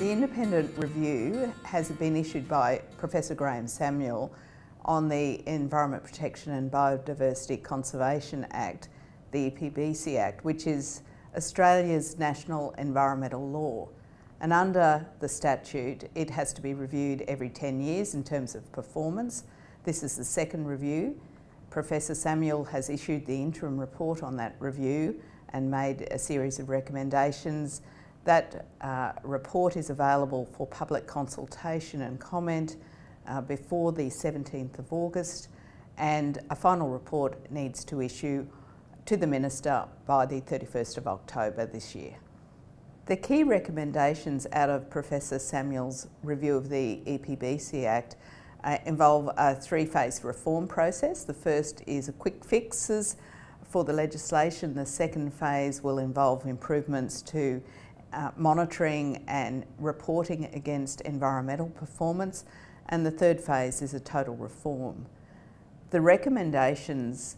The independent review has been issued by Professor Graeme Samuel on the Environment Protection and Biodiversity Conservation Act, the EPBC Act, which is Australia's national environmental law. And under the statute, it has to be reviewed every 10 years in terms of performance. This is the second review. Professor Samuel has issued the interim report on that review and made a series of recommendations. That report is available for public consultation and comment before the 17th of August, and a final report needs to issue to the Minister by the 31st of October this year. The key recommendations out of Professor Samuel's review of the EPBC Act involve a three-phase reform process. The first is a quick fixes for the legislation. The second phase will involve improvements to monitoring and reporting against environmental performance, and the third phase is a total reform. The recommendations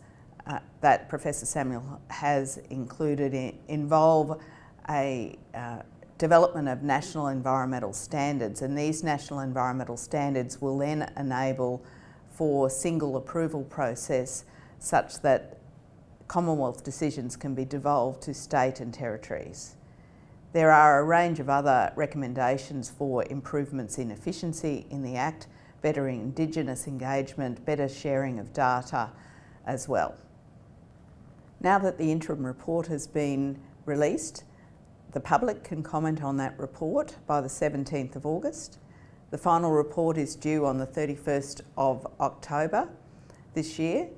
that Professor Samuel has included involve a development of national environmental standards, and these national environmental standards will then enable for single approval process such that Commonwealth decisions can be devolved to state and territories. There are a range of other recommendations for improvements in efficiency in the Act, better Indigenous engagement, better sharing of data as well. Now that the interim report has been released, the public can comment on that report by the 17th of August. The final report is due on the 31st of October this year.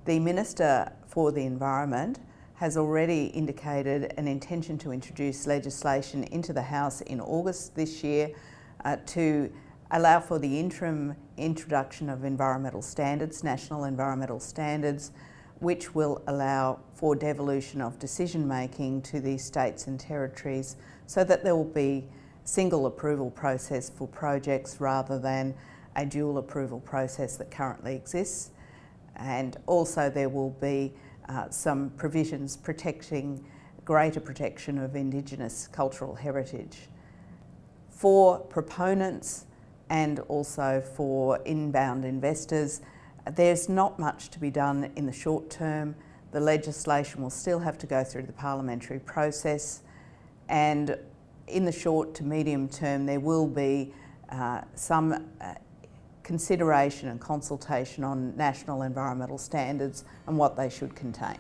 The Minister for the Environment has already indicated an intention to introduce legislation into the House in August this year to allow for the interim introduction of environmental standards, national environmental standards, which will allow for devolution of decision making to the states and territories so that there will be single approval process for projects rather than a dual approval process that currently exists. And also there will be some provisions protecting greater protection of Indigenous cultural heritage. For proponents and also for inbound investors, there's not much to be done in the short term. The legislation will still have to go through the parliamentary process, and in the short to medium term there will be some consideration and consultation on national environmental standards and what they should contain.